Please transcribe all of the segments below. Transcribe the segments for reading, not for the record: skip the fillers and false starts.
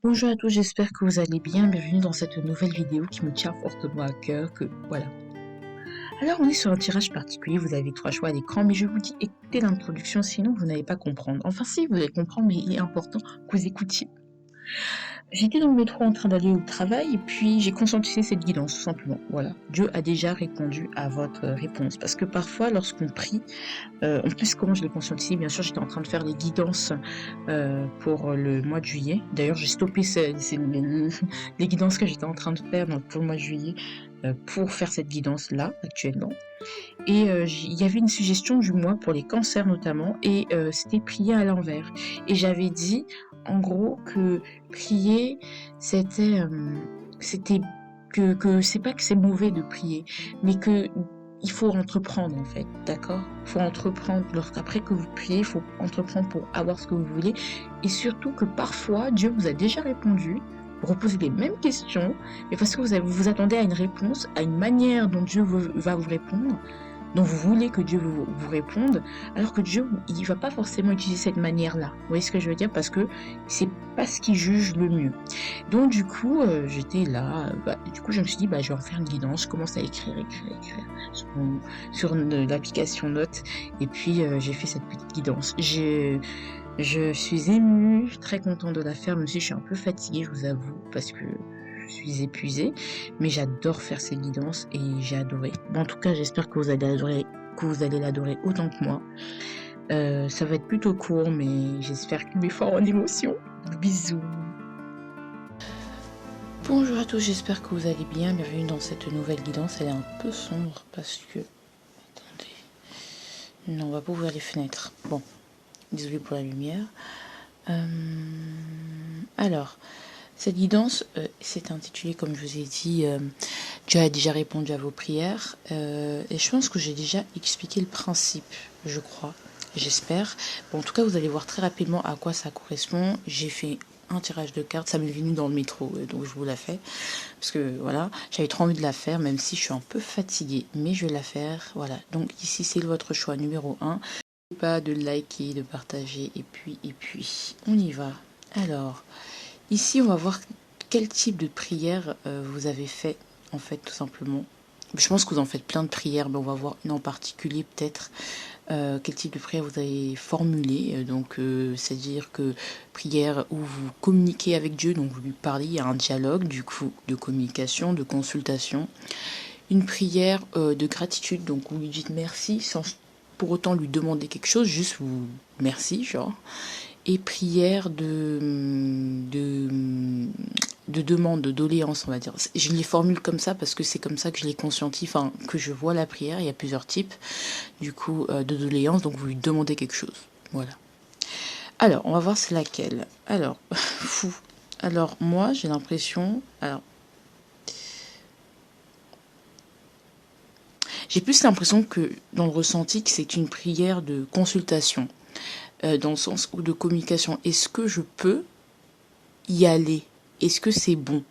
Bonjour à tous, j'espère que vous allez bien. Bienvenue dans cette nouvelle vidéo qui me tient fortement à cœur. Voilà. Alors, on est sur un tirage particulier. Vous avez 3 choix à l'écran, mais je vous dis écoutez l'introduction, sinon vous n'allez pas comprendre. Enfin, si, vous allez comprendre, mais il est important que vous écoutiez. J'étais dans le métro en train d'aller au travail et puis j'ai conscientisé cette guidance, tout simplement. Voilà. Dieu a déjà répondu à votre réponse. Parce que parfois, lorsqu'on prie, en plus, comment je l'ai conscientisé, bien sûr, j'étais en train de faire les guidances pour le mois de juillet. D'ailleurs, j'ai stoppé les guidances que j'étais en train de faire pour le mois de juillet pour faire cette guidance-là, actuellement. Et il y avait une suggestion du mois pour les cancers notamment, et c'était prier à l'envers. Et j'avais dit, en gros, que prier, c'était que c'est pas que c'est mauvais de prier, mais que il faut entreprendre en fait, d'accord? Il faut entreprendre. Lorsqu'après que vous priez, il faut entreprendre pour avoir ce que vous voulez. Et surtout que parfois, Dieu vous a déjà répondu. Vous reposez les mêmes questions, mais parce que vous vous attendez à une réponse, à une manière dont Dieu va vous répondre, dont vous voulez que Dieu vous réponde, alors que Dieu, il va pas forcément utiliser cette manière-là. Vous voyez ce que je veux dire? Parce que c'est pas ce qui juge le mieux. Donc du coup, j'étais là, du coup je me suis dit, je vais en faire une guidance. Je commence à écrire sur l'application Notes, et puis j'ai fait cette petite guidance. Je suis émue, très contente de la faire, même si je suis un peu fatiguée, je vous avoue, parce que je suis épuisée, mais j'adore faire ces guidances et j'ai adoré. Bon, en tout cas, j'espère que vous allez l'adorer autant que moi. Ça va être plutôt court, mais j'espère qu'il m'est fort en émotion. Bisous. Bonjour à tous, j'espère que vous allez bien. Bienvenue dans cette nouvelle guidance. Elle est un peu sombre parce que... Attendez. Non, on va pas ouvrir les fenêtres. Bon, désolé pour la lumière. Alors, cette guidance s'est intitulée, comme je vous ai dit, Dieu a déjà répondu à vos prières. Et je pense que j'ai déjà expliqué le principe, je crois, j'espère. Bon, en tout cas, vous allez voir très rapidement à quoi ça correspond. J'ai fait un tirage de cartes, ça m'est venu dans le métro, donc je vous la fais. Parce que voilà, j'avais trop envie de la faire, même si je suis un peu fatiguée, mais je vais la faire. Voilà, donc ici c'est votre choix numéro 1. Pas de liker, de partager, et puis, on y va. Alors, ici, on va voir quel type de prière vous avez fait, en fait, tout simplement. Je pense que vous en faites plein de prières, mais on va voir une en particulier, peut-être. Quel type de prière vous avez formulé. Donc, c'est-à-dire que prière où vous communiquez avec Dieu, donc vous lui parlez, il y a un dialogue, du coup, de communication, de consultation. Une prière de gratitude, donc vous lui dites merci sans pour autant lui demander quelque chose, juste vous merci, genre. Et prière de demande, de doléance, on va dire. Je les formule comme ça parce que c'est comme ça que je les conscientifie, enfin, que je vois la prière. Il y a plusieurs types, du coup, de doléance, donc vous lui demandez quelque chose. Voilà. Alors, on va voir c'est laquelle. Alors, fou. Alors, moi, j'ai l'impression... Alors, j'ai plus l'impression que, dans le ressenti, que c'est une prière de consultation. Dans le sens où de communication. Est-ce que je peux y aller? Est-ce que c'est bon?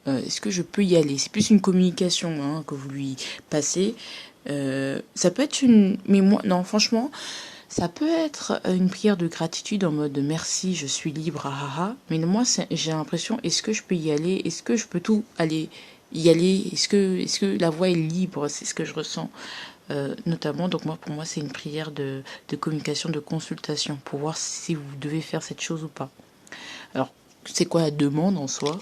Est-ce que je peux y aller? C'est plus une communication que vous lui passez. Ça peut être une... Mais moi, non, franchement, ça peut être une prière de gratitude en mode merci, je suis libre, ah, ah, ah. Mais moi, j'ai l'impression, est-ce que je peux y aller? Est-ce que je peux tout aller y aller? Est-ce que la voie est libre? C'est ce que je ressens. Notamment, donc moi, pour moi, c'est une prière de communication, de consultation, pour voir si vous devez faire cette chose ou pas. Alors, c'est quoi la demande en soi?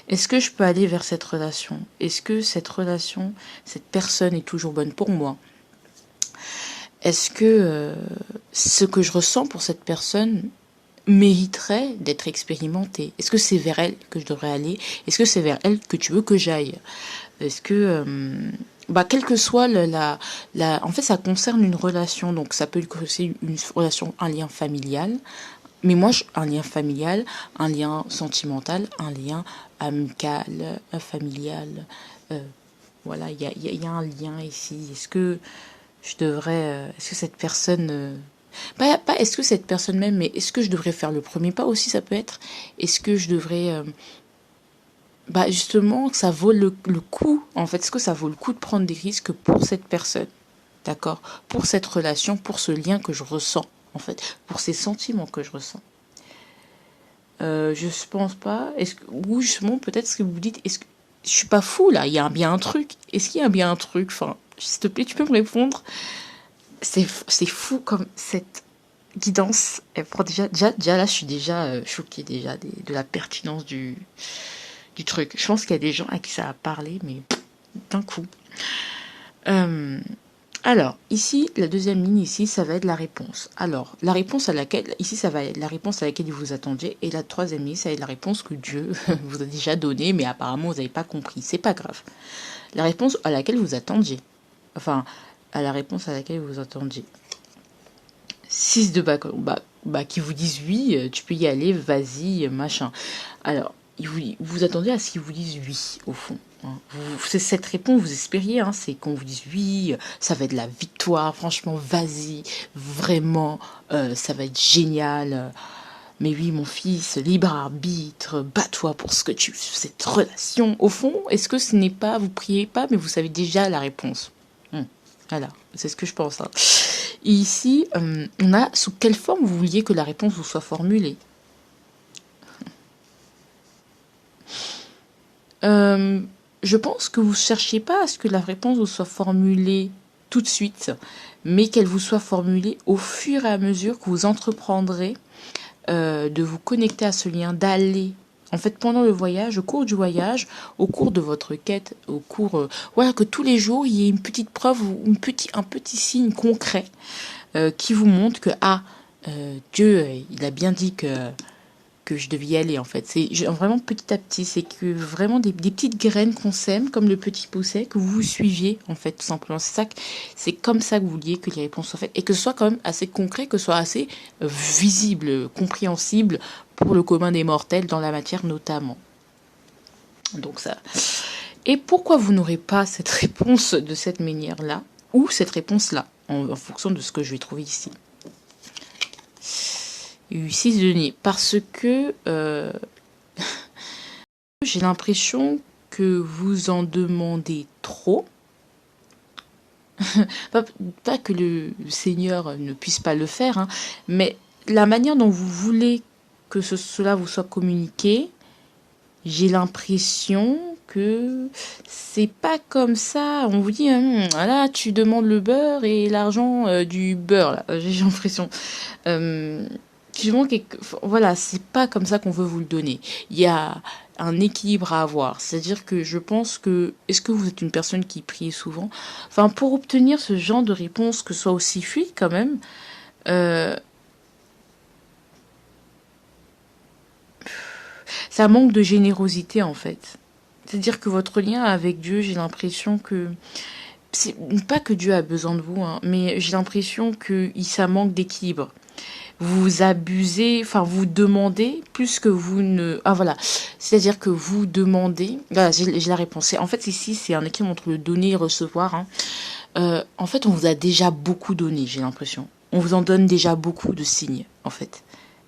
Est-ce que je peux aller vers cette relation? Est-ce que cette relation, cette personne est toujours bonne pour moi? Est-ce que ce que je ressens pour cette personne mériterait d'être expérimenté? Est-ce que c'est vers elle que je devrais aller? Est-ce que c'est vers elle que tu veux que j'aille? Est-ce que... quelle que soit en fait, ça concerne une relation, donc ça peut être une relation, un lien familial, mais moi, un lien familial, un lien sentimental, un lien amical, familial, voilà, il y a un lien ici. Est-ce que je devrais, est-ce que cette personne, pas est-ce que cette personne même, mais est-ce que je devrais faire le premier pas aussi, ça peut être, est-ce que je devrais, justement, ça vaut le coup, en fait, est-ce que ça vaut le coup de prendre des risques pour cette personne, d'accord, pour cette relation, pour ce lien que je ressens, en fait, pour ces sentiments que je ressens. Je pense pas. Ou justement, peut-être ce que vous vous dites, est-ce que je suis pas fou là, il y a bien un truc. Est-ce qu'il y a bien un truc? Enfin, s'il te plaît, tu peux me répondre. C'est fou comme cette guidance. Elle prend déjà là, je suis déjà choquée déjà de la pertinence du truc. Je pense qu'il y a des gens à qui ça a parlé, mais d'un coup. Euh, alors, ici, la deuxième ligne, ici, ça va être la réponse. Alors, la réponse à laquelle, ici, ça va être la réponse à laquelle vous vous attendiez. Et la troisième ligne, ça va être la réponse que Dieu vous a déjà donnée, mais apparemment, vous n'avez pas compris. C'est pas grave. La réponse à laquelle vous attendiez. Enfin, à la réponse à laquelle vous attendiez. 6 de qui vous disent oui, tu peux y aller, vas-y, machin. Alors, vous attendez à ce qu'ils vous disent oui, au fond. Hein. C'est cette réponse, vous espériez, hein, c'est qu'on vous dise oui, ça va être la victoire, franchement, vas-y, vraiment, ça va être génial. Mais oui, mon fils, libre arbitre, bats-toi pour ce que tu veux, cette relation. Au fond, est-ce que ce n'est pas, vous priez pas, mais vous savez déjà la réponse. Voilà, c'est ce que je pense. Hein. Et ici, on a sous quelle forme vous vouliez que la réponse vous soit formulée. Je pense que vous ne cherchiez pas à ce que la réponse vous soit formulée tout de suite, mais qu'elle vous soit formulée au fur et à mesure que vous entreprendrez de vous connecter à ce lien, d'aller. En fait, pendant le voyage, au cours du voyage, au cours de votre quête, au cours, voilà, que tous les jours, il y ait une petite preuve ou un petit signe concret qui vous montre que Dieu, il a bien dit que je devais y aller en fait. C'est vraiment petit à petit, c'est que vraiment des petites graines qu'on sème comme le petit pousset que vous suiviez en fait tout simplement. C'est comme ça que vous vouliez que les réponses soient faites et que ce soit quand même assez concret, que ce soit assez visible, compréhensible pour le commun des mortels dans la matière notamment. Donc ça. Et pourquoi vous n'aurez pas cette réponse de cette manière-là ou cette réponse-là en fonction de ce que je vais trouver ici. 6 de nez. Parce que j'ai l'impression que vous en demandez trop. pas que le Seigneur ne puisse pas le faire, hein, mais la manière dont vous voulez que cela vous soit communiqué, j'ai l'impression que c'est pas comme ça. On vous dit, là, tu demandes le beurre et l'argent du beurre. Là. J'ai l'impression. Voilà, c'est pas comme ça qu'on veut vous le donner. Il y a un équilibre à avoir. C'est-à-dire que je pense que... Est-ce que vous êtes une personne qui prie souvent? Enfin, pour obtenir ce genre de réponse, que ce soit aussi fluide quand même, ça manque de générosité en fait. C'est-à-dire que votre lien avec Dieu, j'ai l'impression que... C'est pas que Dieu a besoin de vous, hein, mais j'ai l'impression que ça manque d'équilibre. Vous abusez, enfin vous demandez plus que vous ne... Ah voilà, c'est-à-dire que vous demandez... Voilà, j'ai la réponse. En fait, ici, c'est un équilibre entre le donner et recevoir. Hein. En fait, on vous a déjà beaucoup donné, j'ai l'impression. On vous en donne déjà beaucoup de signes, en fait.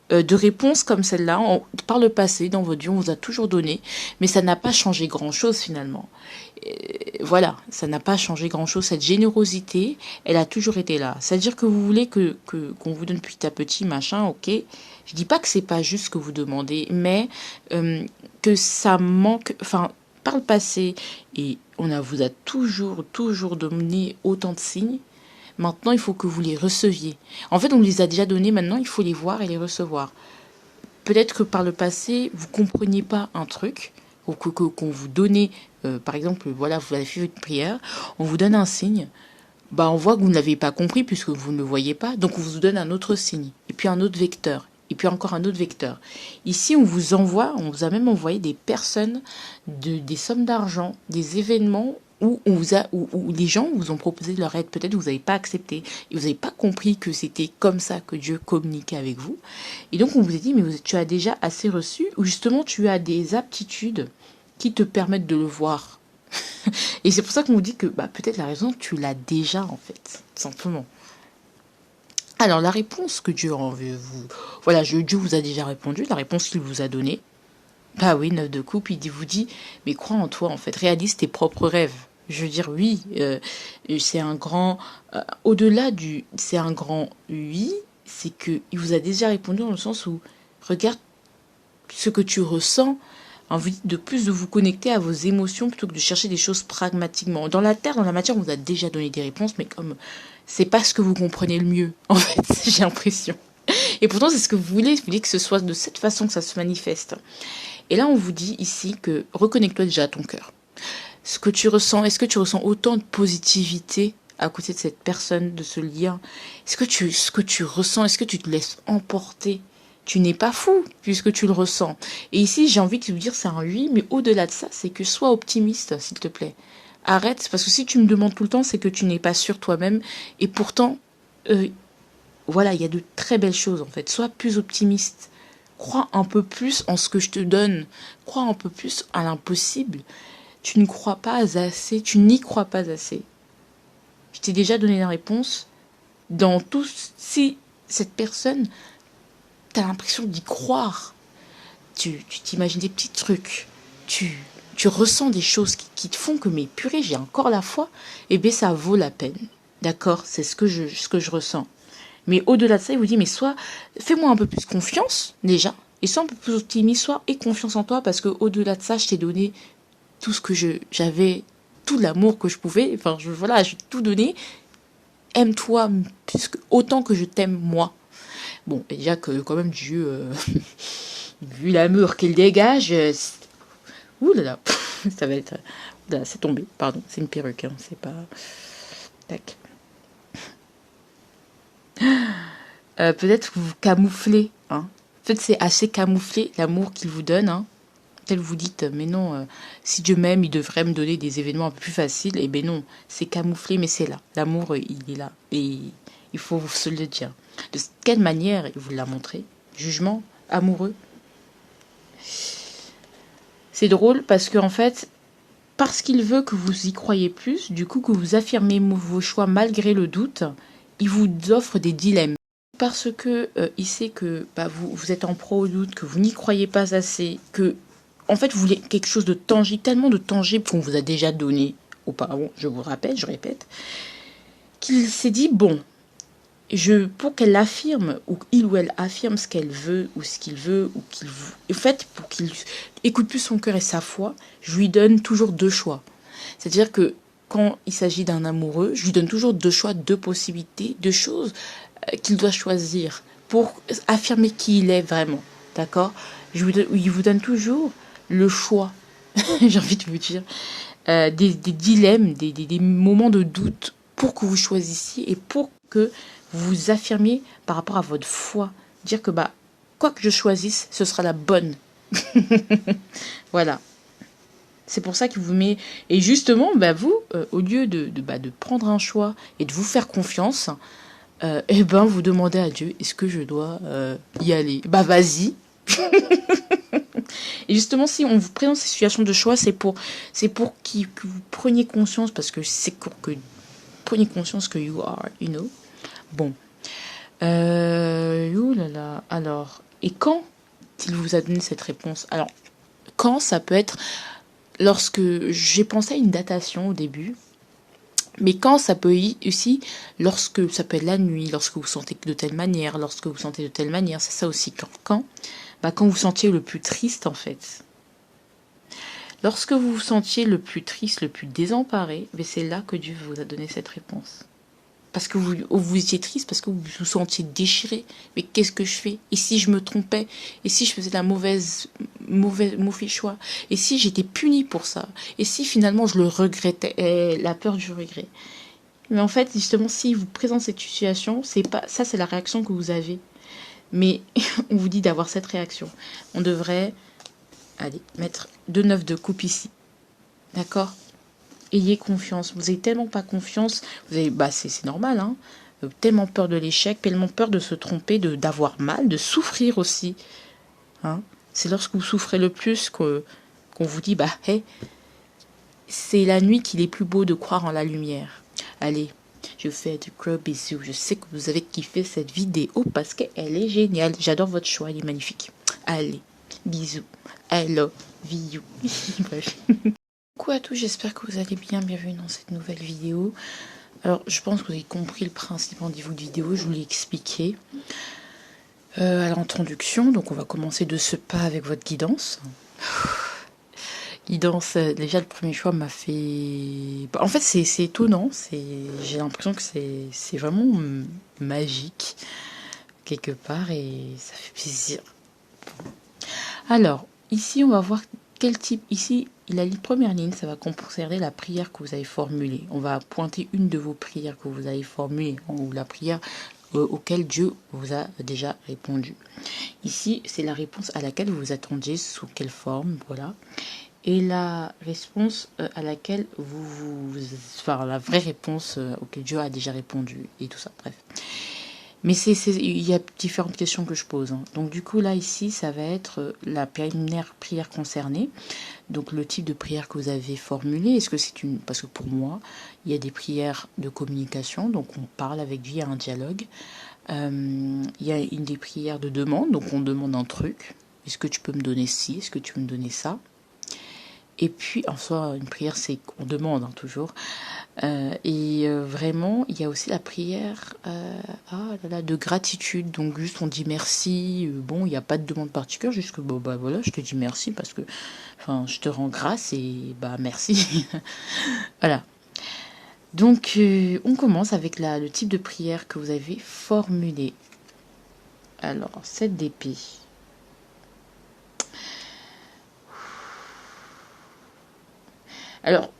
De réponses comme celle-là, par le passé, dans votre vie, on vous a toujours donné, mais ça n'a pas changé grand-chose finalement. Voilà, ça n'a pas changé grand-chose. Cette générosité, elle a toujours été là. C'est-à-dire que vous voulez qu'on vous donne petit à petit, machin, ok. Je dis pas que c'est pas juste ce que vous demandez, mais que ça manque, enfin, par le passé, et vous a toujours donné autant de signes. Maintenant, il faut que vous les receviez. En fait, on les a déjà donnés, maintenant, il faut les voir et les recevoir. Peut-être que par le passé, vous ne compreniez pas un truc, ou qu'on vous donnait, par exemple, voilà, vous avez fait votre prière, on vous donne un signe, on voit que vous ne l'avez pas compris puisque vous ne le voyez pas, donc on vous donne un autre signe, et puis un autre vecteur, et puis encore un autre vecteur. Ici, on vous a même envoyé des personnes, des sommes d'argent, des événements où les gens vous ont proposé leur aide, peut-être vous n'avez pas accepté, et vous n'avez pas compris que c'était comme ça que Dieu communiquait avec vous. Et donc on vous a dit, mais tu as déjà assez reçu, ou justement tu as des aptitudes qui te permettent de le voir. Et c'est pour ça qu'on vous dit que peut-être la raison, tu l'as déjà en fait, simplement. Alors la réponse que Dieu voilà, Dieu vous a déjà répondu, la réponse qu'il vous a donnée. Bah oui, 9 de coupe, vous dit, mais crois en toi en fait, réalise tes propres rêves. Je veux dire, oui, c'est un grand... au-delà c'est un grand oui, c'est qu'il vous a déjà répondu dans le sens où, regarde, ce que tu ressens, envie de plus de vous connecter à vos émotions plutôt que de chercher des choses pragmatiquement. Dans la terre, dans la matière, on vous a déjà donné des réponses, mais comme c'est pas ce que vous comprenez le mieux, en fait, j'ai l'impression. Et pourtant, c'est ce que vous voulez que ce soit de cette façon que ça se manifeste. Et là, on vous dit ici que reconnecte-toi déjà à ton cœur. Ce que tu ressens, est-ce que tu ressens autant de positivité à côté de cette personne, de ce lien? Ce que tu ressens, est-ce que tu te laisses emporter? Tu n'es pas fou puisque tu le ressens. Et ici, j'ai envie de vous dire c'est un oui, mais au-delà de ça, c'est que sois optimiste, s'il te plaît. Arrête, parce que si tu me demandes tout le temps, c'est que tu n'es pas sûr toi-même. Et pourtant, voilà, il y a de très belles choses en fait. Sois plus optimiste. Crois un peu plus en ce que je te donne. Crois un peu plus à l'impossible. Tu ne crois pas assez, tu n'y crois pas assez. Je t'ai déjà donné la réponse. Dans tout, si cette personne, t'as l'impression d'y croire. Tu t'imagines des petits trucs. Tu ressens des choses qui te font que, mais purée, j'ai encore la foi. Eh bien, ça vaut la peine. D'accord? C'est ce que je ressens. Mais au-delà de ça, il vous dit, mais soit, fais-moi un peu plus confiance, déjà, et sois un peu plus optimiste, sois et confiance en toi, parce que au-delà de ça, je t'ai donné tout ce que j'avais, tout l'amour que je pouvais, enfin, voilà, j'ai tout donné. Aime-toi autant que je t'aime, moi. Bon, déjà que, quand même, Dieu, vu l'amour qu'il dégage, ouh là là, ça va être, là, c'est tombé, pardon, c'est une perruque, hein, c'est pas, tac. Peut-être que vous camouflez, hein. En fait, c'est assez camouflé l'amour qu'il vous donne, hein. Tel vous dites, mais non, si Dieu m'aime, il devrait me donner des événements un peu plus faciles. Eh bien non, c'est camouflé, mais c'est là. L'amour, il est là. Et il faut se le dire. De quelle manière il vous l'a montré? Jugement amoureux. C'est drôle parce qu'en fait, parce qu'il veut que vous y croyez plus, du coup que vous affirmez vos choix malgré le doute, il vous offre des dilemmes. Parce que il sait que bah, vous êtes en proie au doute, que vous n'y croyez pas assez, que en fait vous voulez quelque chose de tangible, tellement de tangible qu'on vous a déjà donné auparavant, je vous rappelle, je répète, qu'il s'est dit bon, pour qu'elle affirme, ou il ou elle affirme ce qu'elle veut, ou ce qu'il veut, ou qu'il veut, en fait, pour qu'il écoute plus son cœur et sa foi, je lui donne toujours deux choix. C'est-à-dire que quand il s'agit d'un amoureux, je lui donne toujours deux choix, deux possibilités, deux choses qu'il doit choisir pour affirmer qui il est vraiment. D'accord? Il vous donne toujours le choix, j'ai envie de vous dire, des dilemmes, des moments de doute pour que vous choisissiez et pour que vous affirmiez par rapport à votre foi. Dire que bah, quoi que je choisisse, ce sera la bonne. Voilà. C'est pour ça qu'il vous met... Et justement, bah, vous, au lieu de prendre un choix et de vous faire confiance, eh ben, vous demandez à Dieu, est-ce que je dois y aller? Bah, vas-y. Et justement, si on vous présente ces situations de choix, c'est pour que vous preniez conscience, parce que c'est pour que vous preniez conscience que you are, you know. Bon. Oulala. Alors, et quand il vous a donné cette réponse? Alors, quand ça peut être lorsque j'ai pensé à une datation au début, mais quand ça peut aussi, lorsque ça peut être la nuit, lorsque vous sentez de telle manière, lorsque vous sentez de telle manière, c'est ça aussi. Quand vous sentiez le plus triste en fait. Lorsque vous vous sentiez le plus triste, le plus désemparé, c'est là que Dieu vous a donné cette réponse. Parce que vous étiez triste, parce que vous vous sentiez déchiré. Mais qu'est-ce que je fais? Et si je me trompais? Et si je faisais la mauvais choix? Et si j'étais punie pour ça? Et si finalement je le regrettais? Et la peur du regret. Mais en fait, justement, si vous présente cette situation, c'est pas ça, c'est la réaction que vous avez. Mais on vous dit d'avoir cette réaction. On devrait, allez, mettre 2 9 de coupe ici. D'accord? Ayez confiance. Vous avez tellement pas confiance. Vous avez, c'est normal, hein. Tellement peur de l'échec, tellement peur de se tromper, d'avoir mal, de souffrir aussi. Hein. C'est lorsque vous souffrez le plus qu'on vous dit, hey, c'est la nuit qu'il est plus beau de croire en la lumière. Allez, je vous fais de gros bisous. Je sais que vous avez kiffé cette vidéo parce qu'elle est géniale. J'adore votre choix, elle est magnifique. Allez, bisous. I love you. Coucou à tous, j'espère que vous allez bien. Bienvenue dans cette nouvelle vidéo. Alors, je pense que vous avez compris le principe en niveau de vidéo, je vous l'ai expliqué. À l'introduction, donc on va commencer de ce pas avec votre guidance. Guidance, déjà le premier choix m'a fait... En fait, c'est étonnant, j'ai l'impression que c'est vraiment magique, quelque part, et ça fait plaisir. Alors, ici, on va voir quel type... Ici, la première ligne, ça va concerner la prière que vous avez formulée. On va pointer une de vos prières que vous avez formulées, ou la prière auquel Dieu vous a déjà répondu. Ici, c'est la réponse à laquelle vous vous attendiez, sous quelle forme, voilà. Et la réponse à laquelle enfin, la vraie réponse auquel Dieu a déjà répondu, et tout ça, bref. Mais il y a différentes questions que je pose. Hein. Donc du coup, là, ici, ça va être la première prière concernée. Donc le type de prière que vous avez formulé, est-ce que c'est une... Parce que pour moi, il y a des prières de communication, donc on parle avec Dieu, il y a un dialogue. Il y a une des prières de demande, donc on demande un truc. Est-ce que tu peux me donner ci? Est-ce que tu peux me donner ça? Et puis, en soi, une prière, c'est qu'on demande, hein, toujours. Vraiment, il y a aussi la prière de gratitude. Donc, juste, on dit merci. Bon, il n'y a pas de demande particulière, juste que, bon, bah voilà, je te dis merci parce que, enfin, je te rends grâce et, bah, merci. Voilà. Donc, on commence avec le type de prière que vous avez formulé. Alors, 7 d'épée. Alors,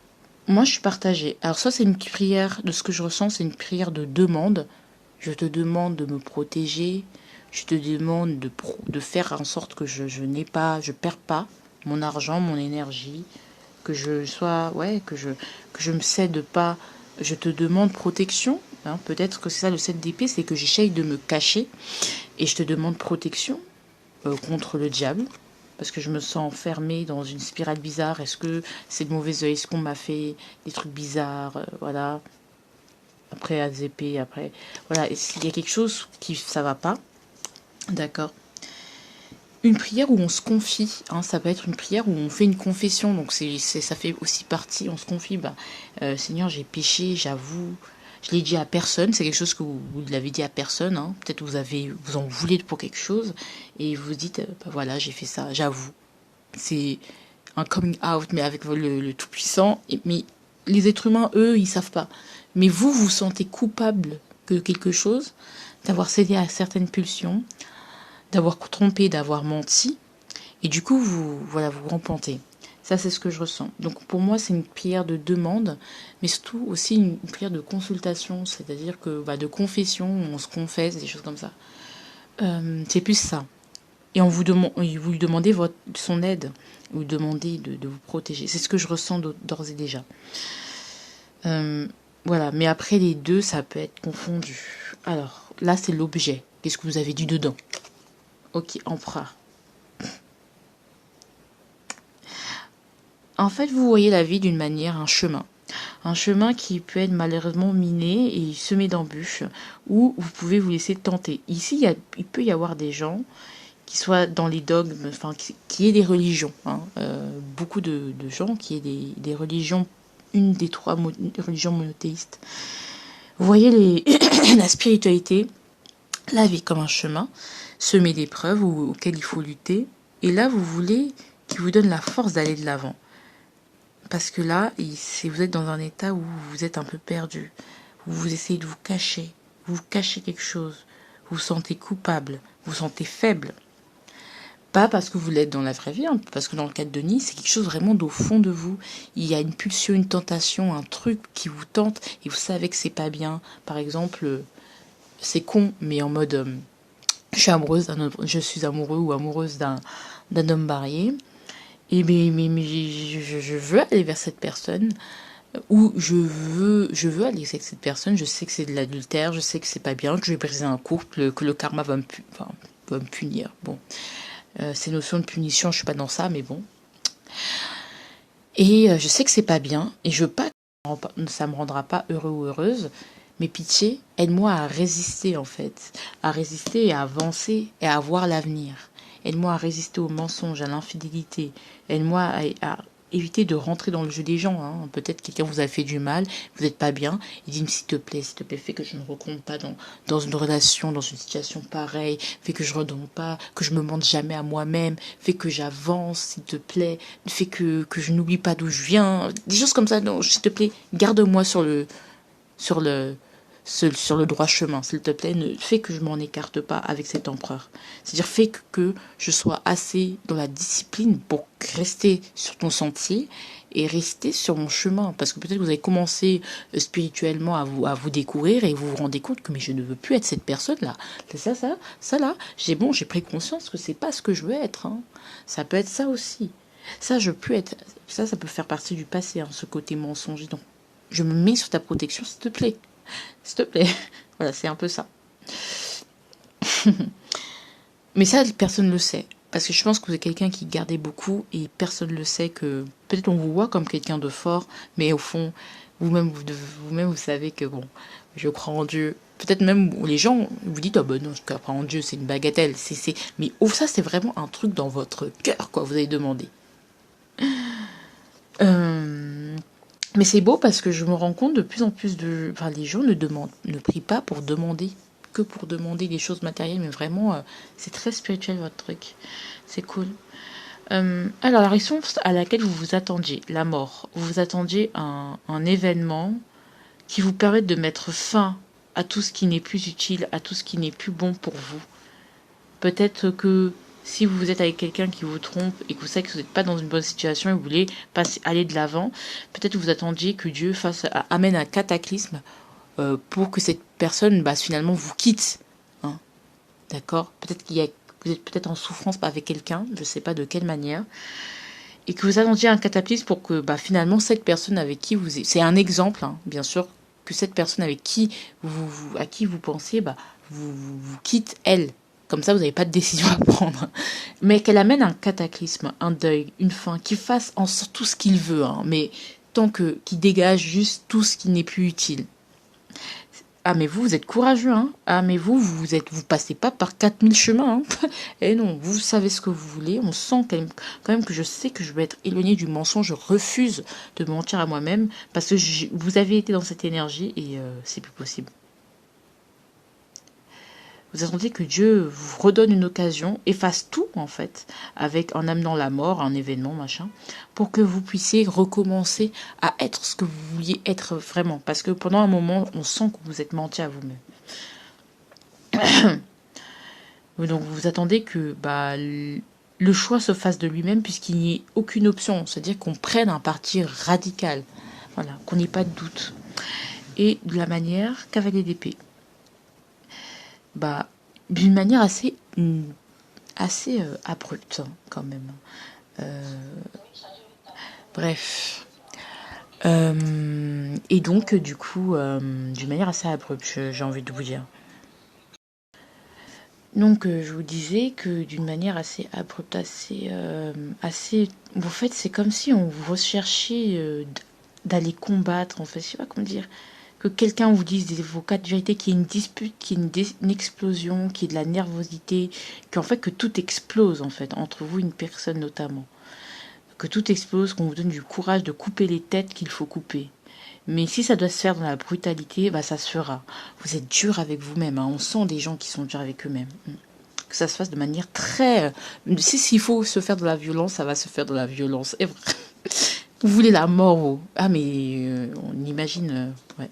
moi, je suis partagée. Alors, ça, c'est une prière, de ce que je ressens, c'est une prière de demande. Je te demande de me protéger. Je te demande de faire en sorte que je perds pas mon argent, mon énergie, que je sois, ouais, que je me cède pas. Je te demande protection. Hein. Peut-être que c'est ça le 7 d'épée, c'est que j'essaye de me cacher et je te demande protection contre le diable. Parce que je me sens enfermée dans une spirale bizarre. Est-ce que c'est de mauvais oeil? Est-ce qu'on m'a fait des trucs bizarres? Voilà. Après AZP, après... Voilà, il y a quelque chose qui... ça va pas. D'accord. Une prière où on se confie. Hein, ça peut être une prière où on fait une confession. Donc ça fait aussi partie, on se confie. Bah, Seigneur, j'ai péché, j'avoue. Je l'ai dit à personne, c'est quelque chose que vous l'avez dit à personne. Hein. Peut-être vous en voulez pour quelque chose et vous dites, bah voilà, j'ai fait ça, j'avoue. C'est un coming out, mais avec le Tout-Puissant. Mais les êtres humains, eux, ils savent pas. Mais vous, vous sentez coupable de quelque chose, d'avoir cédé à certaines pulsions, d'avoir trompé, d'avoir menti. Et du coup, vous repentez. Ça, c'est ce que je ressens. Donc, pour moi, c'est une prière de demande, mais surtout aussi une prière de consultation, c'est-à-dire que de confession, on se confesse, des choses comme ça. C'est plus ça. Et vous lui demandez son aide, vous lui demandez de vous protéger. C'est ce que je ressens d'ores et déjà. Voilà, mais après les deux, ça peut être confondu. Alors, là, c'est l'objet. Qu'est-ce que vous avez dit dedans? Ok, empereur. En fait, vous voyez la vie d'une manière, un chemin. Un chemin qui peut être malheureusement miné et semé d'embûches, où vous pouvez vous laisser tenter. Ici, il peut y avoir des gens qui soient dans les dogmes, enfin, qui aient des religions. Hein. Beaucoup de gens qui aient des religions, une des trois religions monothéistes. Vous voyez la spiritualité, la vie comme un chemin, semé d'épreuves auxquelles il faut lutter. Et là, vous voulez qu'il vous donne la force d'aller de l'avant. Parce que là, vous êtes dans un état où vous êtes un peu perdu. Où vous essayez de vous cacher. Vous cachez quelque chose. Vous vous sentez coupable. Vous vous sentez faible. Pas parce que vous l'êtes dans la vraie vie, hein, parce que dans le cadre de Nice, c'est quelque chose vraiment d'au fond de vous. Il y a une pulsion, une tentation, un truc qui vous tente et vous savez que c'est pas bien. Par exemple, c'est con, mais en mode je suis amoureux ou amoureuse d'un homme marié. Et mais je veux aller vers cette personne, ou je veux aller avec cette personne, je sais que c'est de l'adultère, je sais que c'est pas bien, que je vais briser un couple, que le karma va me punir. Bon, ces notions de punition, je suis pas dans ça, mais bon. Et je sais que c'est pas bien, et je veux pas que ça me rendra pas heureux ou heureuse, mais pitié, aide-moi à résister en fait, à résister et à avancer et à voir l'avenir. Aide-moi à résister aux mensonges, à l'infidélité. Aide-moi évitez de rentrer dans le jeu des gens. Hein. Peut-être quelqu'un vous a fait du mal, vous n'êtes pas bien. Il dit s'il te plaît, fais que je ne recompte pas dans une relation, dans une situation pareille. Fais que je ne redonne pas, que je me mente jamais à moi-même. Fais que j'avance, s'il te plaît. Fais que je n'oublie pas d'où je viens. Des choses comme ça. Non, s'il te plaît, garde-moi sur le, sur le droit chemin, s'il te plaît, fais que je m'en écarte pas avec cet empereur. C'est-à-dire, fais que je sois assez dans la discipline pour rester sur ton sentier et rester sur mon chemin. Parce que peut-être que vous avez commencé spirituellement à vous découvrir et vous vous rendez compte que mais je ne veux plus être cette personne-là. Ça là, j'ai pris conscience que c'est pas ce que je veux être. Hein. Ça peut être ça aussi. Ça, je peux être. Ça peut faire partie du passé, hein, ce côté mensonger. Donc, je me mets sur ta protection, s'il te plaît. S'il te plaît. Voilà, c'est un peu ça. Mais ça, personne ne le sait. Parce que je pense que vous êtes quelqu'un qui gardait beaucoup et personne ne le sait que... Peut-être on vous voit comme quelqu'un de fort, mais au fond, vous-même, vous savez que bon, je crois en Dieu. Peut-être même où les gens vous dites, oh ben non, je crois en Dieu, c'est une bagatelle. Mais ça, c'est vraiment un truc dans votre cœur, quoi, vous avez demandé. Mais c'est beau parce que je me rends compte de plus en plus de... Enfin, les gens ne prient pas pour demander, que pour demander des choses matérielles, mais vraiment, c'est très spirituel votre truc. C'est cool. Alors, la réponse à laquelle vous vous attendiez, la mort, vous vous attendiez à un événement qui vous permette de mettre fin à tout ce qui n'est plus utile, à tout ce qui n'est plus bon pour vous. Peut-être que si vous êtes avec quelqu'un qui vous trompe et que vous savez que vous n'êtes pas dans une bonne situation et que vous voulez aller de l'avant, peut-être que vous attendiez que Dieu amène un cataclysme pour que cette personne finalement vous quitte. Hein. D'accord. Peut-être vous êtes peut-être en souffrance avec quelqu'un, je ne sais pas de quelle manière, et que vous attendiez un cataclysme pour que finalement cette personne avec qui vous... C'est un exemple, hein, bien sûr, que cette personne avec qui à qui vous pensez vous quitte elle. Comme ça, vous n'avez pas de décision à prendre. Mais qu'elle amène un cataclysme, un deuil, une fin, qu'il fasse en sorte tout ce qu'il veut, hein, mais qu'il dégage juste tout ce qui n'est plus utile. Ah, mais vous êtes courageux, hein. Ah, mais vous passez pas par 4000 chemins, hein. Et non, vous savez ce que vous voulez. On sent quand même que je sais que je vais être éloignée du mensonge. Je refuse de mentir à moi-même parce que vous avez été dans cette énergie et c'est plus possible. Vous attendez que Dieu vous redonne une occasion, efface tout en fait, en amenant la mort, un événement, machin, pour que vous puissiez recommencer à être ce que vous vouliez être vraiment. Parce que pendant un moment, on sent que vous êtes menti à vous-même. Donc vous attendez que le choix se fasse de lui-même puisqu'il n'y ait aucune option. C'est-à-dire qu'on prenne un parti radical. Voilà, qu'on n'ait pas de doute. Et de la manière cavalier d'épée. D'une manière assez abrupte quand même. Bref. Et donc du coup d'une manière assez abrupte, j'ai envie de vous dire. Donc je vous disais que d'une manière assez abrupte, assez en fait c'est comme si on vous recherchait d'aller combattre, en fait, je sais pas comment dire, que quelqu'un vous dise vos quatre vérités, qu'il y ait une dispute, qu'il y ait une explosion, qu'il y ait de la nervosité, qu'en fait que tout explose en fait, entre vous et une personne notamment. Que tout explose, qu'on vous donne du courage de couper les têtes qu'il faut couper. Mais si ça doit se faire dans la brutalité, ça se fera. Vous êtes dur avec vous-même, hein. On sent des gens qui sont durs avec eux-mêmes. Que ça se fasse de manière très... s'il faut se faire de la violence, ça va se faire de la violence. Et vous voulez la mort, vous. Ah, mais on imagine... ouais.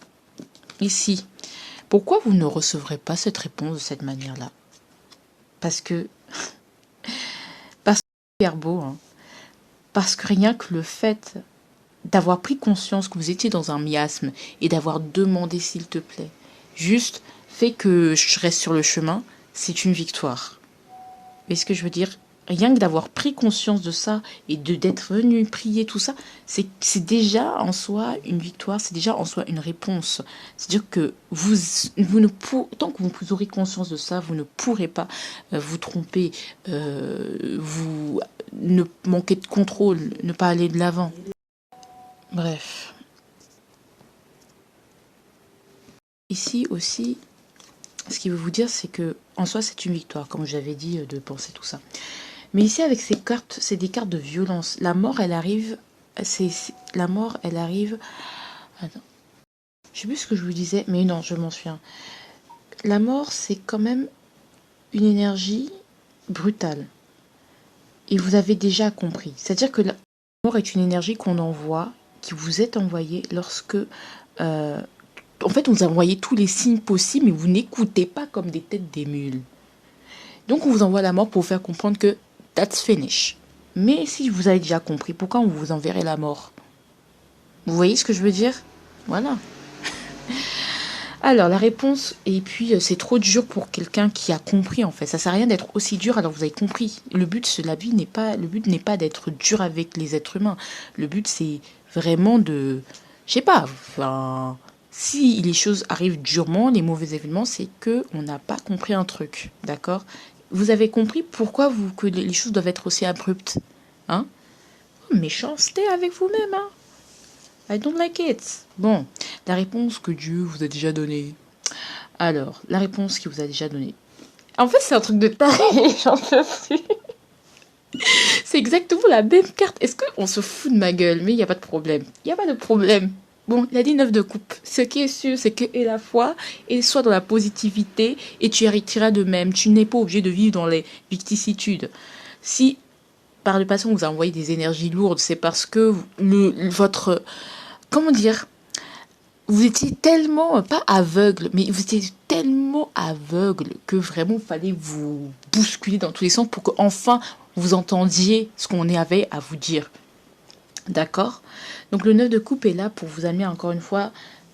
Ici, pourquoi vous ne recevrez pas cette réponse de cette manière-là? Parce que c'est super beau, hein. Parce que rien que le fait d'avoir pris conscience que vous étiez dans un miasme et d'avoir demandé s'il te plaît, juste fait que je reste sur le chemin, c'est une victoire. Vous voyez ce que je veux dire? Rien que d'avoir pris conscience de ça et d'être venu prier tout ça, c'est déjà en soi une victoire, c'est déjà en soi une réponse. C'est-à-dire que tant que vous aurez conscience de ça, vous ne pourrez pas vous tromper, vous ne manquer de contrôle, ne pas aller de l'avant. Bref. Ici aussi, ce qu'il veut vous dire, c'est que en soi, c'est une victoire, comme j'avais dit, de penser tout ça. Mais ici, avec ces cartes, c'est des cartes de violence. La mort, elle arrive la mort, elle arrive... Attends. Je sais plus ce que je vous disais, mais non, je m'en souviens. La mort, c'est quand même une énergie brutale. Et vous avez déjà compris. C'est-à-dire que la mort est une énergie qu'on envoie, qui vous est envoyée lorsque... en fait, on vous a envoyé tous les signes possibles, mais vous n'écoutez pas comme des têtes des mules. Donc, on vous envoie la mort pour vous faire comprendre que that's finish. Mais si vous avez déjà compris, pourquoi on vous enverrait la mort? Vous voyez ce que je veux dire? Voilà. Alors, la réponse, et puis c'est trop dur pour quelqu'un qui a compris en fait. Ça sert à rien d'être aussi dur alors vous avez compris. Le but de la vie n'est pas d'être dur avec les êtres humains. Le but c'est vraiment de, je sais pas, enfin, si les choses arrivent durement, les mauvais événements, c'est que on n'a pas compris un truc, d'accord? Vous avez compris pourquoi que les choses doivent être aussi abruptes, hein? Méchanceté avec vous-même, hein? I don't like it. Bon, la réponse que Dieu vous a déjà donnée. Alors, la réponse qu'il vous a déjà donnée. En fait, c'est un truc de taré, j'en peux plus. C'est exactement la même carte. Est-ce qu'on se fout de ma gueule? Mais il n'y a pas de problème. Il n'y a pas de problème. Bon, il a dit 9 de coupe. Ce qui est sûr, c'est que et la foi, et sois dans la positivité, et tu hériteras de même. Tu n'es pas obligé de vivre dans les vicissitudes. Si par le passé on vous a envoyé des énergies lourdes, c'est parce que votre... Comment dire? Vous étiez tellement, pas aveugle, mais vous étiez tellement aveugle que vraiment il fallait vous bousculer dans tous les sens pour que enfin vous entendiez ce qu'on avait à vous dire. D'accord? Donc le 9 de coupe est là pour vous amener encore une fois,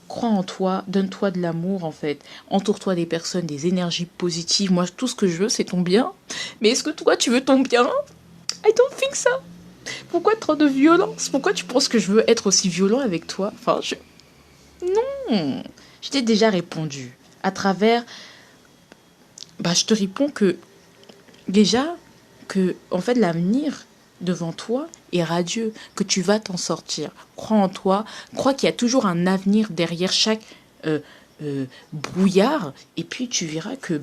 crois en toi, donne-toi de l'amour en fait, entoure-toi des personnes, des énergies positives. Moi tout ce que je veux c'est ton bien. Mais est-ce que toi tu veux ton bien? I don't think so. Pourquoi trop de violence? Pourquoi tu penses que je veux être aussi violent avec toi? Enfin, non, je t'ai déjà répondu. À travers, je te réponds que déjà, que en fait l'avenir devant toi est radieux, que tu vas t'en sortir. Crois en toi, crois qu'il y a toujours un avenir derrière chaque brouillard, et puis tu verras que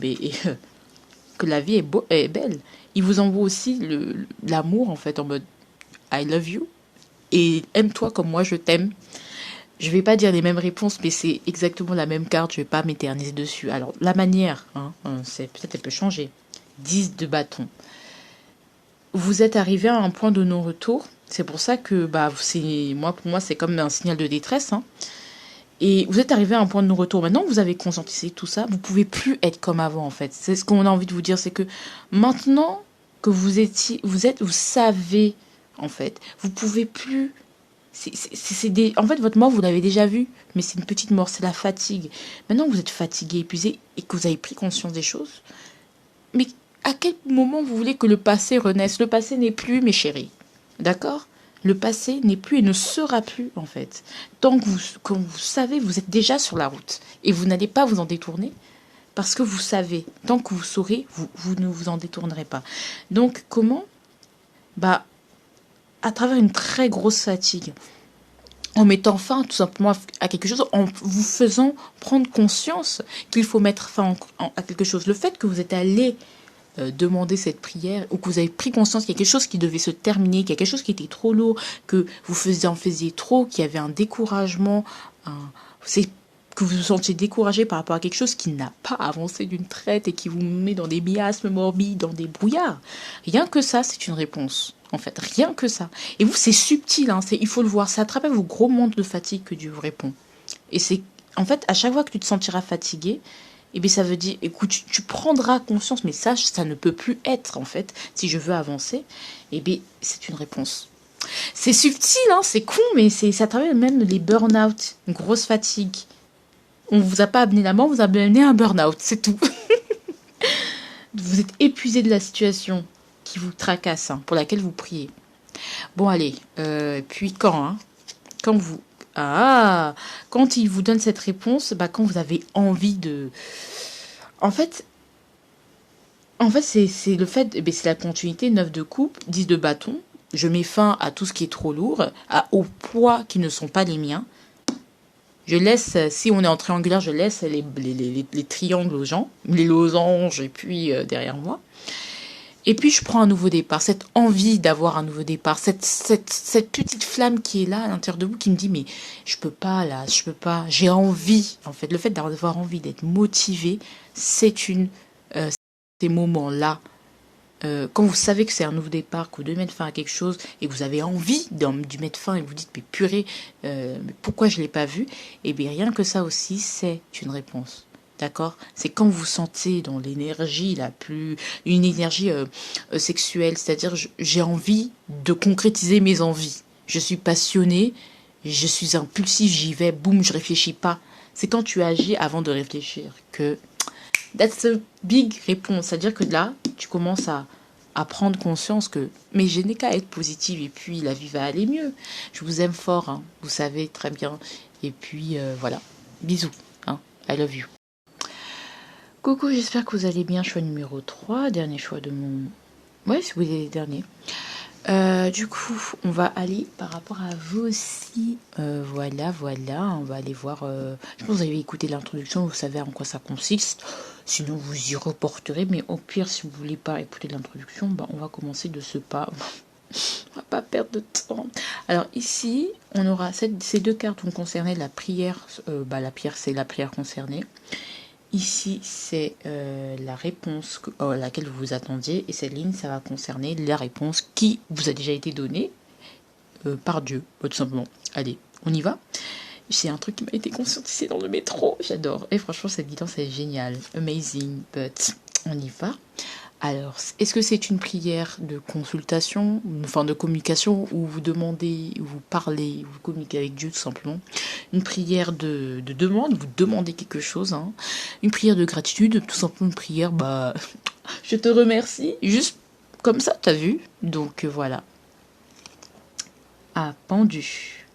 la vie est belle. Il vous envoie aussi l'amour en fait en mode I love you et aime-toi comme moi je t'aime. Je vais pas dire les mêmes réponses, mais c'est exactement la même carte. Je vais pas m'éterniser dessus. Alors, la manière, c'est peut-être elle peut changer. 10 de bâton. Vous êtes arrivé à un point de non-retour. C'est pour ça que, pour moi, c'est comme un signal de détresse. Hein. Et vous êtes arrivé à un point de non-retour. Maintenant que vous avez conscientisé tout ça, vous pouvez plus être comme avant, en fait. C'est ce qu'on a envie de vous dire, c'est que maintenant que vous savez, en fait, vous pouvez plus. En fait, votre mort, vous l'avez déjà vu, mais c'est une petite mort, c'est la fatigue. Maintenant que vous êtes fatigué, épuisé, et que vous avez pris conscience des choses, mais à quel moment vous voulez que le passé renaisse? Le passé n'est plus, mes chéris. D'accord? Le passé n'est plus et ne sera plus, en fait. Tant que quand vous savez, vous êtes déjà sur la route. Et vous n'allez pas vous en détourner, parce que vous savez. Tant que vous saurez, vous ne vous en détournerez pas. Donc, comment? À travers une très grosse fatigue, en mettant fin tout simplement à quelque chose, en vous faisant prendre conscience qu'il faut mettre fin à quelque chose. Le fait que vous êtes allé demander cette prière ou que vous avez pris conscience qu'il y a quelque chose qui devait se terminer, qu'il y a quelque chose qui était trop lourd, que vous en faisiez trop, qu'il y avait un découragement, c'est que vous vous sentiez découragé par rapport à quelque chose qui n'a pas avancé d'une traite et qui vous met dans des miasmes morbides, dans des brouillards. Rien que ça, c'est une réponse. En fait, rien que ça. Et vous, c'est subtil, hein, il faut le voir. C'est à travers vos gros mondes de fatigue que Dieu vous répond. Et c'est, en fait, à chaque fois que tu te sentiras fatigué, ça veut dire, écoute, tu prendras conscience, mais ça ne peut plus être, en fait, si je veux avancer. C'est une réponse. C'est subtil, hein, c'est con, mais c'est à travers même les burn-out, une grosse fatigue. On vous a pas amené la mort, on vous a amené un burn-out, c'est tout. Vous êtes épuisé de la situation qui vous tracasse, pour laquelle vous priez. Bon, allez, puis quand quand il vous donne cette réponse, quand vous avez envie de... En fait, c'est le fait, c'est la continuité, 9 de coupe, 10 de bâton. Je mets fin à tout ce qui est trop lourd, aux poids qui ne sont pas les miens. Je laisse, si on est en triangulaire, je laisse les triangles aux gens, les losanges, et puis derrière moi. Et puis je prends un nouveau départ, cette envie d'avoir un nouveau départ, cette petite flamme qui est là à l'intérieur de vous qui me dit mais je peux pas là, je peux pas, j'ai envie. En fait, le fait d'avoir envie, d'être motivé, c'est ces moments-là. Quand vous savez que c'est un nouveau départ, que vous devez mettre fin à quelque chose et que vous avez envie d'y mettre fin et vous dites mais purée, mais pourquoi je l'ai pas vu? Et bien rien que ça aussi, c'est une réponse. D'accord? C'est quand vous sentez dans l'énergie une énergie sexuelle, c'est-à-dire j'ai envie de concrétiser mes envies. Je suis passionnée, je suis impulsif, j'y vais, boum, je réfléchis pas. C'est quand tu agis avant de réfléchir que that's a big réponse. C'est-à-dire que là, tu commences à prendre conscience que mais je n'ai qu'à être positive et puis la vie va aller mieux. Je vous aime fort, hein, vous savez très bien. Et puis voilà, bisous, hein, I love you. Coucou, j'espère que vous allez bien. Choix numéro 3, dernier choix de mon... Ouais, c'est vous les derniers. Du coup, on va aller par rapport à vous aussi. Voilà, on va aller voir. Je pense que vous avez écouté l'introduction, vous savez en quoi ça consiste. Sinon, vous y reporterez. Mais au pire, si vous voulez pas écouter l'introduction, bah, on va commencer de ce pas. On va pas perdre de temps. Alors ici, on aura ces deux cartes vont concerner la prière. La prière, c'est la prière concernée. Ici, c'est la réponse à laquelle vous vous attendiez. Et cette ligne, ça va concerner la réponse qui vous a déjà été donnée par Dieu, tout simplement. Allez, on y va. C'est un truc qui m'a été conscientisé dans le métro. J'adore. Et franchement, cette guidance est géniale. Amazing, but on y va. Alors, est-ce que c'est une prière de consultation, enfin de communication, où vous demandez, vous parlez, vous communiquez avec Dieu tout simplement? Une prière de demande, vous demandez quelque chose, hein. Une prière de gratitude, tout simplement une prière, bah, je te remercie, juste comme ça, t'as vu? Donc voilà. Ah, pendu.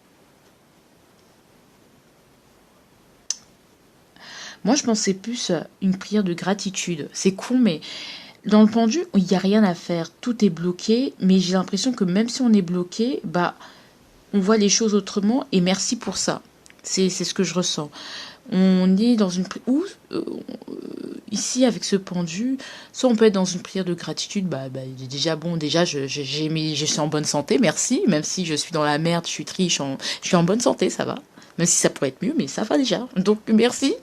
Moi, je pensais plus à une prière de gratitude. C'est con, mais dans le pendu, il n'y a rien à faire. Tout est bloqué, mais j'ai l'impression que même si on est bloqué, bah, on voit les choses autrement et merci pour ça. C'est ce que je ressens. On est dans une... ici, avec ce pendu, soit on peut être dans une prière de gratitude, déjà, bon, déjà, je suis en bonne santé, merci, même si je suis dans la merde, je suis triste, je suis en bonne santé, ça va. Même si ça pourrait être mieux, mais ça va déjà. Donc, merci.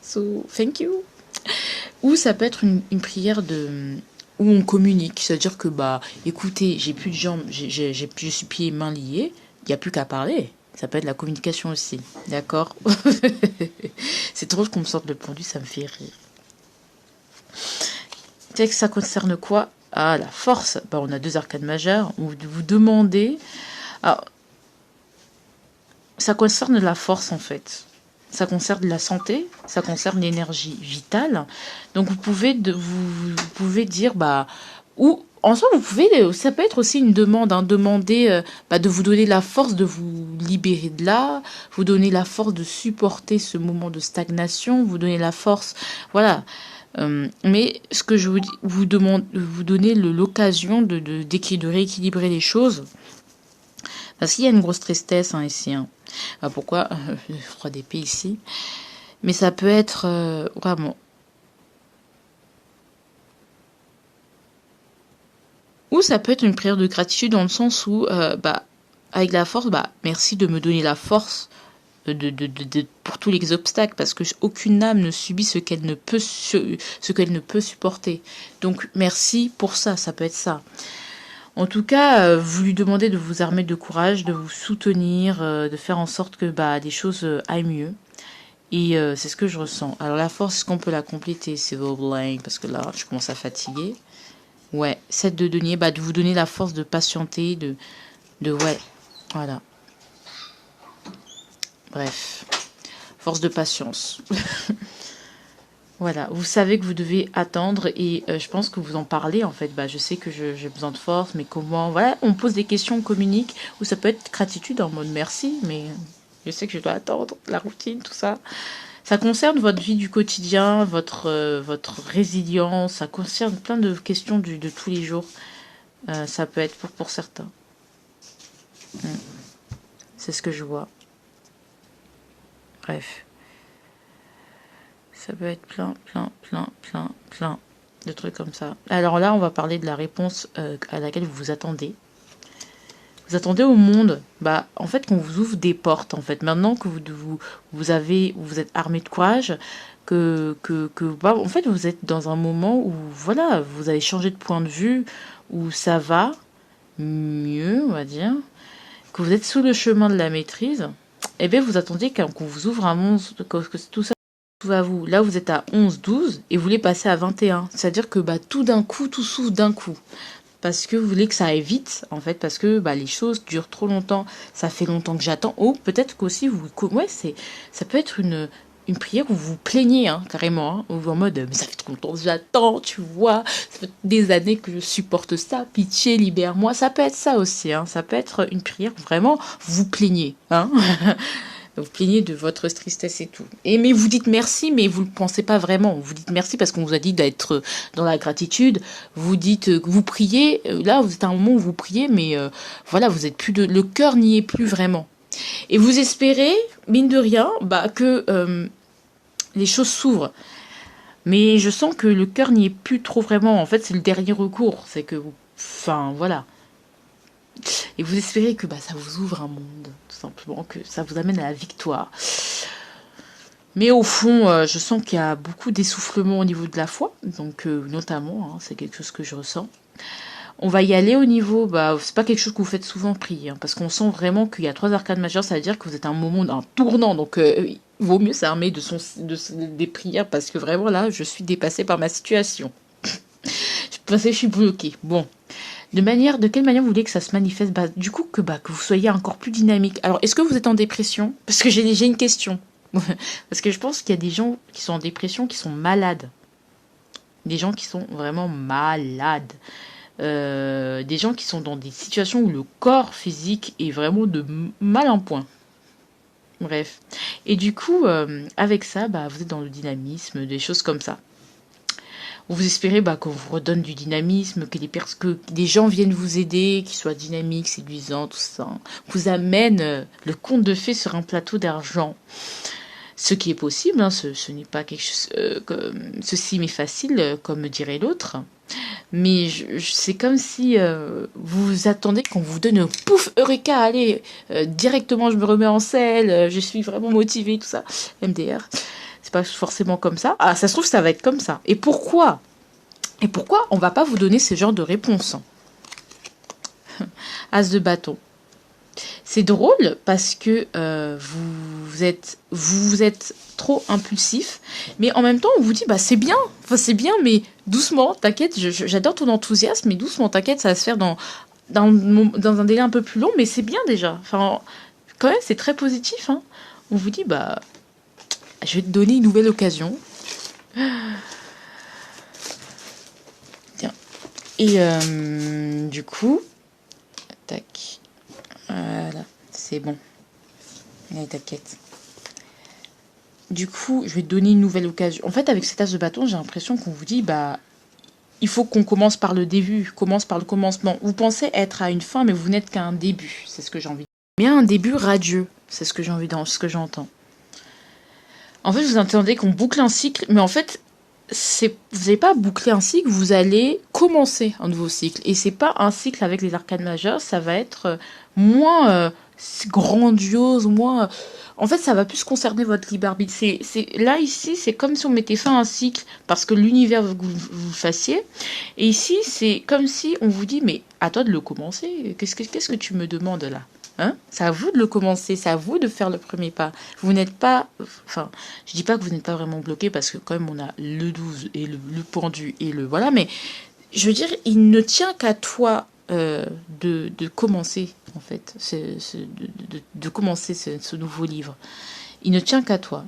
So, thank you. Ou ça peut être une prière de où on communique, c'est-à-dire que bah écoutez, j'ai plus de jambes, je suis pieds et mains liés, il n'y a plus qu'à parler. Ça peut être la communication aussi, d'accord? C'est drôle qu'on me sorte le pendu, ça me fait rire. Tu sais que ça concerne quoi? Ah, la force. Bah, on a deux arcades majeures. Vous demandez. Alors, ça concerne la force en fait. Ça concerne la santé, ça concerne l'énergie vitale. Donc vous pouvez dire bah ou en soi vous pouvez ça peut être aussi une demande, hein, demander de vous donner la force de vous libérer de là, vous donner la force de supporter ce moment de stagnation, vous donner la force, voilà. Mais ce que je vous demande, vous donner l'occasion de rééquilibrer les choses. Parce qu'il y a une grosse tristesse, hein, ici. Hein. Pourquoi le 3 d'épée ici? Mais ça peut être vraiment... Ou ça peut être une prière de gratitude dans le sens où, avec la force, merci de me donner la force pour tous les obstacles, parce que aucune âme ne subit ce qu'elle ne peut supporter. Donc merci pour ça, ça peut être ça. En tout cas, vous lui demandez de vous armer de courage, de vous soutenir, de faire en sorte que les choses aillent mieux. Et c'est ce que je ressens. Alors la force, est-ce qu'on peut la compléter, s'il vous plaît? Parce que là, je commence à fatiguer. Ouais, 7 de denier, de vous donner la force de patienter, ouais, voilà. Bref, force de patience. Voilà, vous savez que vous devez attendre et je pense que vous en parlez en fait. Je sais que j'ai besoin de force, mais comment? Voilà, on pose des questions, on communique, ou ça peut être gratitude en mode merci, mais je sais que je dois attendre, la routine, tout ça. Ça concerne votre vie du quotidien, votre résilience, ça concerne plein de questions de tous les jours. Ça peut être pour certains. C'est ce que je vois. Bref. Ça peut être plein. de trucs comme ça. Alors là, on va parler de la réponse à laquelle vous vous attendez. Vous attendez au monde, bah, en fait, qu'on vous ouvre des portes, en fait. Maintenant que vous êtes armé de courage, bah, en fait, vous êtes dans un moment où, voilà, vous avez changé de point de vue, où ça va mieux, on va dire, que vous êtes sous le chemin de la maîtrise, eh bien, vous attendez qu'on vous ouvre un monde, que tout ça s'ouvre à vous. Là, vous êtes à 11, 12, et vous voulez passer à 21. C'est-à-dire que, bah, tout d'un coup, tout s'ouvre d'un coup. Parce que vous voulez que ça aille vite, en fait, parce que bah, les choses durent trop longtemps, ça fait longtemps que j'attends. Ou peut-être qu'aussi, ça peut être une prière où vous vous plaignez, hein, carrément, hein, où vous en mode, mais ça fait trop longtemps que j'attends, tu vois, ça fait des années que je supporte ça, pitié, libère-moi. Ça peut être ça aussi, hein, ça peut être une prière où vraiment vous vous plaignez, hein. Vous plaignez de votre tristesse et tout. Mais vous dites merci, mais vous ne le pensez pas vraiment. Vous dites merci parce qu'on vous a dit d'être dans la gratitude. Vous dites que vous priez. Là, vous êtes à un moment où vous priez, mais voilà, vous êtes plus le cœur n'y est plus vraiment. Et vous espérez, mine de rien, bah, que les choses s'ouvrent. Mais je sens que le cœur n'y est plus trop vraiment. En fait, c'est le dernier recours. C'est que enfin, voilà. Et vous espérez que bah, ça vous ouvre un monde, tout simplement, que ça vous amène à la victoire. Mais au fond, je sens qu'il y a beaucoup d'essoufflement au niveau de la foi, donc notamment, hein, c'est quelque chose que je ressens. On va y aller au niveau, bah, c'est pas quelque chose que vous faites souvent prier, hein, parce qu'on sent vraiment qu'il y a 3 arcanes majeures, ça veut dire que vous êtes à un moment d'un tournant, donc il vaut mieux s'armer des prières, parce que vraiment là, je suis dépassée par ma situation. Je suis bloquée. Bon. De quelle manière vous voulez que ça se manifeste, bah, du coup, que vous soyez encore plus dynamique. Alors, est-ce que vous êtes en dépression? Parce que j'ai une question. Parce que je pense qu'il y a des gens qui sont en dépression, qui sont malades. Des gens qui sont vraiment malades. Des gens qui sont dans des situations où le corps physique est vraiment de mal en point. Bref. Et du coup, avec ça, bah, vous êtes dans le dynamisme, des choses comme ça. Vous espérez qu'on vous redonne du dynamisme, que des gens viennent vous aider, qu'ils soient dynamiques, séduisants, tout ça. Vous amène le conte de fées sur un plateau d'argent. Ce qui est possible, hein, ce n'est pas quelque chose ceci m'est facile, comme dirait l'autre. Mais c'est comme si vous attendez qu'on vous donne un pouf, eureka, allez, directement je me remets en selle, je suis vraiment motivée, tout ça. MDR. C'est pas forcément comme ça. Ah, ça se trouve, ça va être comme ça. Et pourquoi on va pas vous donner ce genre de réponse? As de bâton. C'est drôle parce que vous êtes trop impulsif, mais en même temps on vous dit bah c'est bien, mais doucement, t'inquiète, j'adore ton enthousiasme, mais doucement, t'inquiète, ça va se faire dans un délai un peu plus long, mais c'est bien déjà. Enfin, quand même, c'est très positif, hein. On vous dit bah je vais te donner une nouvelle occasion. Tiens. Et du coup, tac. Voilà, c'est bon. Allez, t'inquiète. Du coup, je vais te donner une nouvelle occasion. En fait, avec cet as de bâton, j'ai l'impression qu'on vous dit, bah, il faut qu'on commence par le début, commence par le commencement. Vous pensez être à une fin, mais vous n'êtes qu'à un début. C'est ce que j'ai envie de dire. Mais un début radieux, c'est ce que ce que j'entends. En fait, vous entendez qu'on boucle un cycle, mais en fait, vous n'allez pas boucler un cycle, vous allez commencer un nouveau cycle. Et c'est pas un cycle avec les arcanes majeures, ça va être moins grandiose, moins. En fait, ça va plus concerner votre libre arbitre. Là, ici, c'est comme si on mettait fin à un cycle parce que l'univers veut que vous le fassiez. Et ici, c'est comme si on vous dit, mais à toi de le commencer. Qu'est-ce que tu me demandes là? Hein, c'est à vous de le commencer, c'est à vous de faire le premier pas. Vous n'êtes pas... Enfin, je dis pas que vous n'êtes pas vraiment bloqué parce que quand même on a le 12 et le pendu et le... Voilà, mais je veux dire, il ne tient qu'à toi de commencer, en fait, de commencer ce nouveau livre. Il ne tient qu'à toi.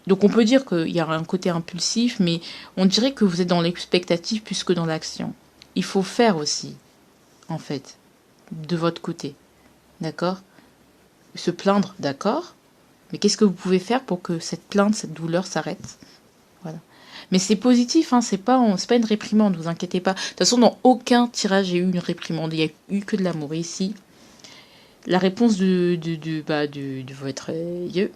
Donc on peut dire qu'il y a un côté impulsif, mais on dirait que vous êtes dans l'expectative plus que dans l'action. Il faut faire aussi, en fait, de votre côté. D'accord? Se plaindre, d'accord? Mais qu'est-ce que vous pouvez faire pour que cette plainte, cette douleur s'arrête? Voilà. Mais c'est positif, hein, c'est pas une réprimande, vous inquiétez pas. De toute façon, dans aucun tirage, j'ai eu une réprimande. Il n'y a eu que de l'amour. Et ici, la réponse de votre yeux,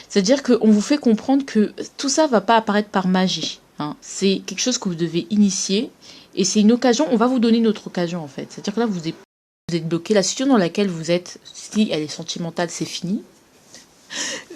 c'est-à-dire qu'on vous fait comprendre que tout ça va pas apparaître par magie. hein. C'est quelque chose que vous devez initier. Et c'est une occasion, on va vous donner une autre occasion en fait. C'est-à-dire que là, vous êtes bloqué. La situation dans laquelle vous êtes, si elle est sentimentale, c'est fini.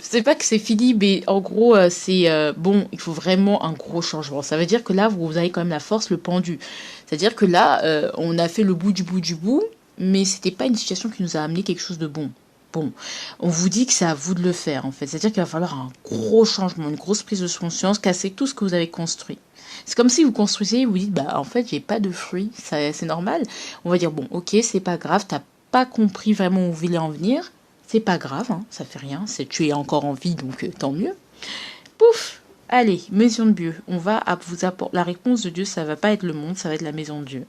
C'est pas que c'est fini, mais en gros, c'est bon, il faut vraiment un gros changement. Ça veut dire que là, vous avez quand même la force, le pendu. C'est-à-dire que là, on a fait le bout du bout du bout, mais c'était pas une situation qui nous a amené quelque chose de bon. Bon, on vous dit que c'est à vous de le faire, en fait. C'est-à-dire qu'il va falloir un gros changement, une grosse prise de conscience, casser tout ce que vous avez construit. C'est comme si vous construisiez et vous dites, bah, en fait, j'ai pas de fruits, c'est normal. On va dire, bon, ok, c'est pas grave, t'as pas compris vraiment où vous voulez en venir. C'est pas grave, hein, ça fait rien, tu es encore en vie, donc tant mieux. Pouf! Allez, maison de Dieu, on va vous apporter. La réponse de Dieu, ça va pas être le monde, ça va être la maison de Dieu.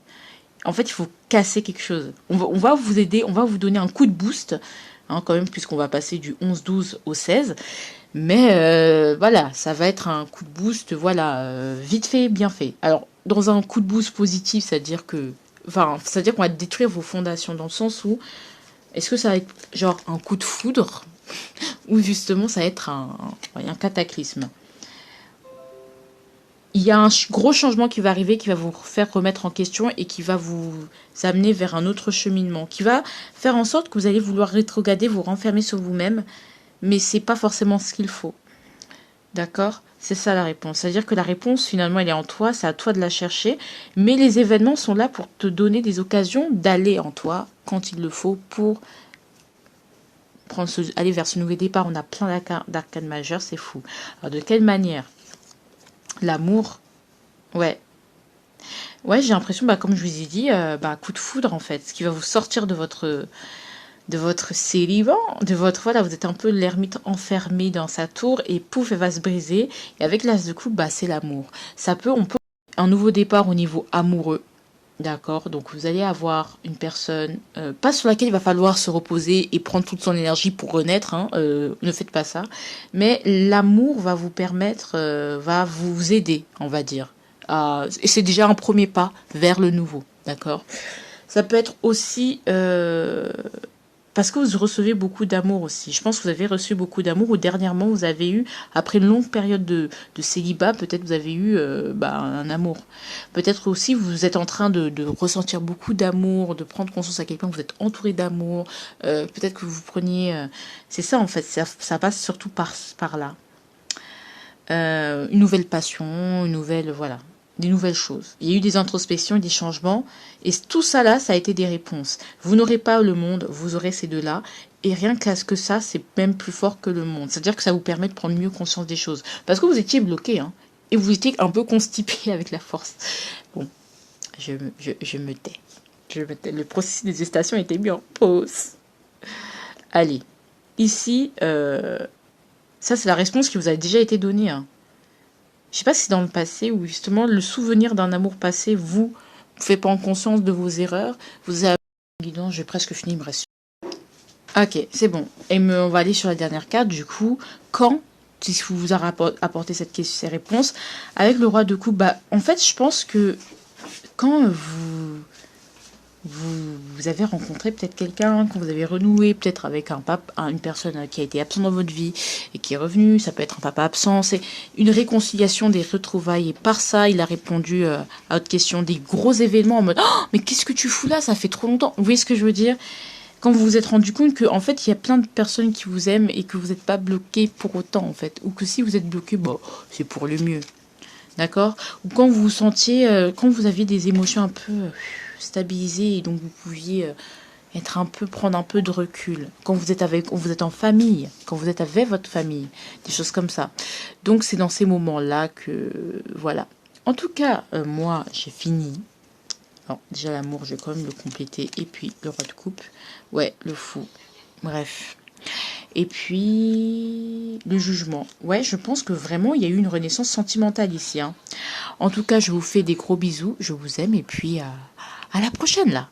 En fait, il faut casser quelque chose. On va vous aider, on va vous donner un coup de boost, hein, quand même, puisqu'on va passer du 11-12 au 16. Mais voilà, ça va être un coup de boost, voilà, vite fait, bien fait. Alors, dans un coup de boost positif, c'est-à-dire qu'on va détruire vos fondations, dans le sens où, est-ce que ça va être genre un coup de foudre, ou justement ça va être un cataclysme? Il y a un gros changement qui va arriver, qui va vous faire remettre en question et qui va vous amener vers un autre cheminement, qui va faire en sorte que vous allez vouloir rétrograder, vous renfermer sur vous-même, mais c'est pas forcément ce qu'il faut. D'accord? C'est ça la réponse. C'est-à-dire que la réponse, finalement, elle est en toi, c'est à toi de la chercher, mais les événements sont là pour te donner des occasions d'aller en toi quand il le faut pour aller vers ce nouveau départ. On a plein d'arcanes majeures, c'est fou. Alors, de quelle manière? L'amour, ouais. Ouais, j'ai l'impression, bah, comme je vous ai dit, bah, coup de foudre, en fait, ce qui va vous sortir de votre célibat, voilà, vous êtes un peu l'ermite enfermé dans sa tour et pouf, elle va se briser. Et avec l'as de coupe, bah, c'est l'amour. On peut un nouveau départ au niveau amoureux. D'accord, donc vous allez avoir une personne, pas sur laquelle il va falloir se reposer et prendre toute son énergie pour renaître, hein, ne faites pas ça, mais l'amour va vous permettre, va vous aider, on va dire. Et c'est déjà un premier pas vers le nouveau, d'accord. Ça peut être aussi parce que vous recevez beaucoup d'amour aussi. Je pense que vous avez reçu beaucoup d'amour ou dernièrement vous avez eu, après une longue période de célibat, peut-être vous avez eu un amour. Peut-être aussi vous êtes en train de ressentir beaucoup d'amour, de prendre conscience à quel point vous êtes entouré d'amour. Peut-être que vous preniez... c'est ça en fait, ça passe surtout par là. Une nouvelle passion, voilà, des nouvelles choses. Il y a eu des introspections et des changements, et tout ça là, ça a été des réponses. Vous n'aurez pas le monde, vous aurez ces deux-là, et rien qu'à ce que ça, c'est même plus fort que le monde. C'est-à-dire que ça vous permet de prendre mieux conscience des choses. Parce que vous étiez bloqué, hein, et vous étiez un peu constipé avec la force. Bon, je me tais. Le processus de gestation était mis en pause. Allez, ici... ça, c'est la réponse qui vous a déjà été donnée. Hein. Je sais pas si c'est dans le passé ou justement le souvenir d'un amour passé vous fait prendre conscience de vos erreurs. Vous avez... Guidon, j'ai presque fini, il me reste. Ok, c'est bon. On va aller sur la dernière carte. Du coup, quand si vous a apporté ces réponses avec le roi de coupe, bah, en fait, je pense que quand vous avez rencontré peut-être quelqu'un, quand vous avez renoué peut-être avec une personne qui a été absente dans votre vie et qui est revenue, ça peut être un papa absent, c'est une réconciliation, des retrouvailles, et par ça, il a répondu à votre question, des gros événements en mode oh, mais qu'est-ce que tu fous là, ça fait trop longtemps. Vous voyez ce que je veux dire? Quand vous vous êtes rendu compte que en fait, il y a plein de personnes qui vous aiment et que vous n'êtes pas bloqué pour autant, en fait. Ou que si vous êtes bloqué, bon, c'est pour le mieux. D'accord? Ou quand vous vous sentiez, quand vous aviez des émotions un peu stabilisées et donc vous pouviez prendre un peu de recul. Quand vous êtes en famille, quand vous êtes avec votre famille, des choses comme ça. Donc c'est dans ces moments-là que, voilà. En tout cas, moi, j'ai fini. Alors, déjà l'amour, je vais quand même le compléter. Et puis le roi de coupe. Ouais, le fou. Bref. Et puis, le jugement. Ouais, je pense que vraiment, il y a eu une renaissance sentimentale ici. Hein. En tout cas, je vous fais des gros bisous. Je vous aime. Et puis, à la prochaine, là.